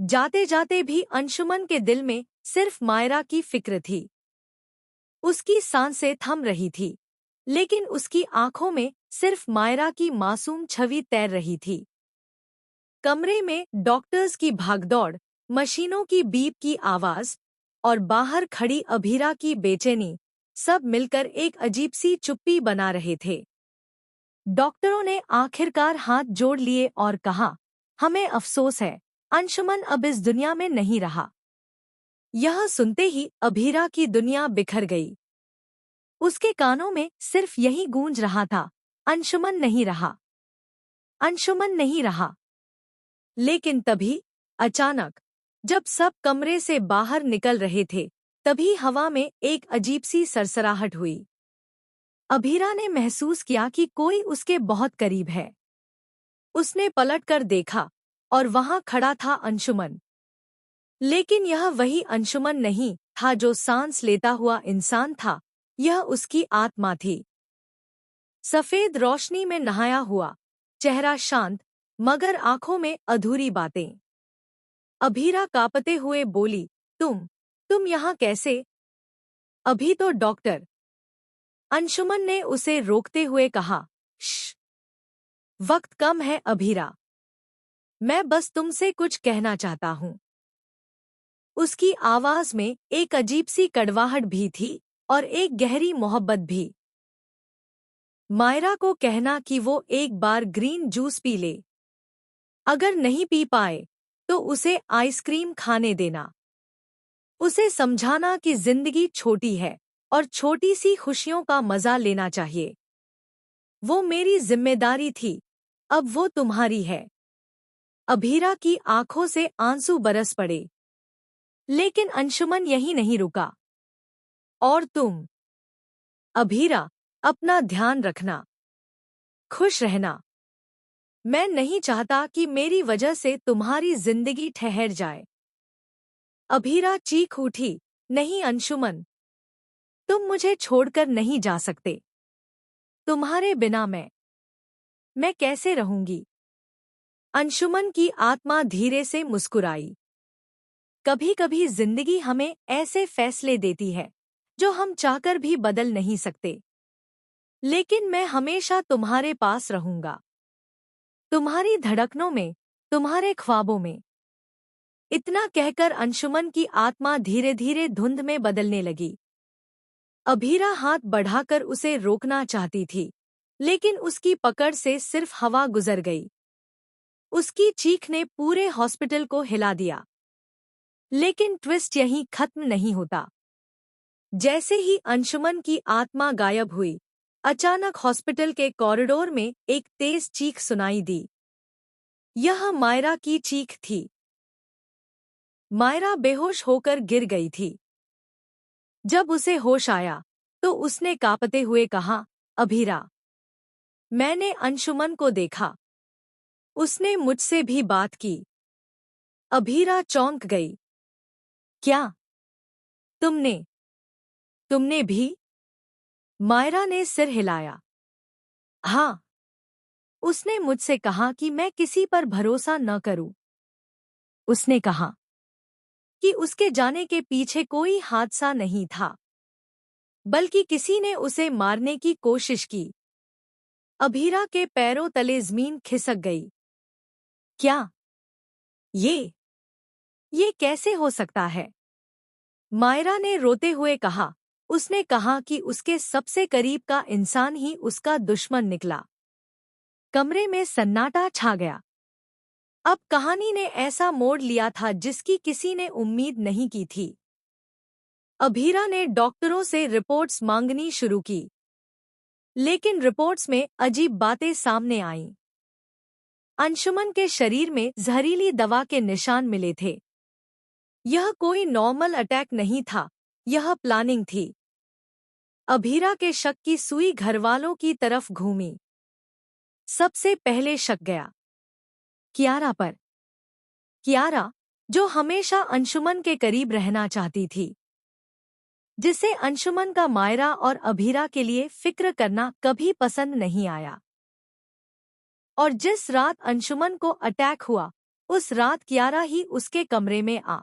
जाते जाते भी अंशुमन के दिल में सिर्फ मायरा की फिक्र थी। उसकी सांसें थम रही थी, लेकिन उसकी आंखों में सिर्फ मायरा की मासूम छवि तैर रही थी। कमरे में डॉक्टर्स की भागदौड़, मशीनों की बीप की आवाज और बाहर खड़ी अभीरा की बेचैनी, सब मिलकर एक अजीब सी चुप्पी बना रहे थे। डॉक्टरों ने आखिरकार हाथ जोड़ लिए और कहा, हमें अफसोस है, अंशुमन अब इस दुनिया में नहीं रहा। यह सुनते ही अभीरा की दुनिया बिखर गई। उसके कानों में सिर्फ यही गूंज रहा था, अंशुमन नहीं रहा, अंशुमन नहीं रहा। लेकिन तभी, अचानक, जब सब कमरे से बाहर निकल रहे थे, तभी हवा में एक अजीब सी सरसराहट हुई। अभीरा ने महसूस किया कि कोई उसके बहुत करीब है। उसने पलटकर देखा और वहां खड़ा था अंशुमन। लेकिन यह वही अंशुमन नहीं था जो सांस लेता हुआ इंसान था, यह उसकी आत्मा थी। सफेद रोशनी में नहाया हुआ, चेहरा शांत, मगर आंखों में अधूरी बातें। अभीरा कांपते हुए बोली, तुम यहाँ कैसे? अभी तो डॉक्टर। अंशुमन ने उसे रोकते हुए कहा, श्श, वक्त कम है अभीरा, मैं बस तुमसे कुछ कहना चाहता हूँ। उसकी आवाज में एक अजीब सी कड़वाहट भी थी और एक गहरी मोहब्बत भी। मायरा को कहना कि वो एक बार ग्रीन जूस पी ले। अगर नहीं पी पाए तो उसे आइसक्रीम खाने देना। उसे समझाना कि जिंदगी छोटी है और छोटी सी खुशियों का मजा लेना चाहिए। वो मेरी जिम्मेदारी थी, अब वो तुम्हारी है। अभीरा की आंखों से आंसू बरस पड़े। लेकिन अंशुमन यहीं नहीं रुका। और तुम, अभीरा, अपना ध्यान रखना, खुश रहना। मैं नहीं चाहता कि मेरी वजह से तुम्हारी जिंदगी ठहर जाए। अभीरा चीख उठी, नहीं अंशुमन, तुम मुझे छोड़कर नहीं जा सकते। तुम्हारे बिना मैं कैसे रहूंगी? अंशुमन की आत्मा धीरे से मुस्कुराई। कभी कभी जिंदगी हमें ऐसे फैसले देती है जो हम चाहकर भी बदल नहीं सकते। लेकिन मैं हमेशा तुम्हारे पास रहूंगा, तुम्हारी धड़कनों में, तुम्हारे ख्वाबों में। इतना कहकर अंशुमन की आत्मा धीरे धीरे धुंध में बदलने लगी। अभीरा हाथ बढ़ाकर उसे रोकना चाहती थी, लेकिन उसकी पकड़ से सिर्फ हवा गुजर गई। उसकी चीख ने पूरे हॉस्पिटल को हिला दिया। लेकिन ट्विस्ट यहीं खत्म नहीं होता। जैसे ही अंशुमन की आत्मा गायब हुई, अचानक हॉस्पिटल के कॉरिडोर में एक तेज चीख सुनाई दी। यह मायरा की चीख थी। मायरा बेहोश होकर गिर गई थी। जब उसे होश आया तो उसने कांपते हुए कहा, अभीरा, मैंने अंशुमन को देखा, उसने मुझसे भी बात की। अभीरा चौंक गई। क्या? तुमने तुमने भी? मायरा ने सिर हिलाया। हाँ, उसने मुझसे कहा कि मैं किसी पर भरोसा न करूं। उसने कहा कि उसके जाने के पीछे कोई हादसा नहीं था, बल्कि किसी ने उसे मारने की कोशिश की। अभीरा के पैरों तले जमीन खिसक गई। क्या? ये कैसे हो सकता है? मायरा ने रोते हुए कहा। उसने कहा कि उसके सबसे करीब का इंसान ही उसका दुश्मन निकला। कमरे में सन्नाटा छा गया। अब कहानी ने ऐसा मोड़ लिया था जिसकी किसी ने उम्मीद नहीं की थी। अभीरा ने डॉक्टरों से रिपोर्ट्स मांगनी शुरू की, लेकिन रिपोर्ट्स में अजीब बातें सामने आईं। अंशुमन के शरीर में जहरीली दवा के निशान मिले थे। यह कोई नॉर्मल अटैक नहीं था, यह प्लानिंग थी। अभीरा के शक की सुई घरवालों की तरफ घूमी। सबसे पहले शक गया कियारा पर। कियारा, जो हमेशा अंशुमन के करीब रहना चाहती थी, जिसे अंशुमन का मायरा और अभीरा के लिए फिक्र करना कभी पसंद नहीं आया। और जिस रात अंशुमन को अटैक हुआ, उस रात कियारा ही उसके कमरे में आ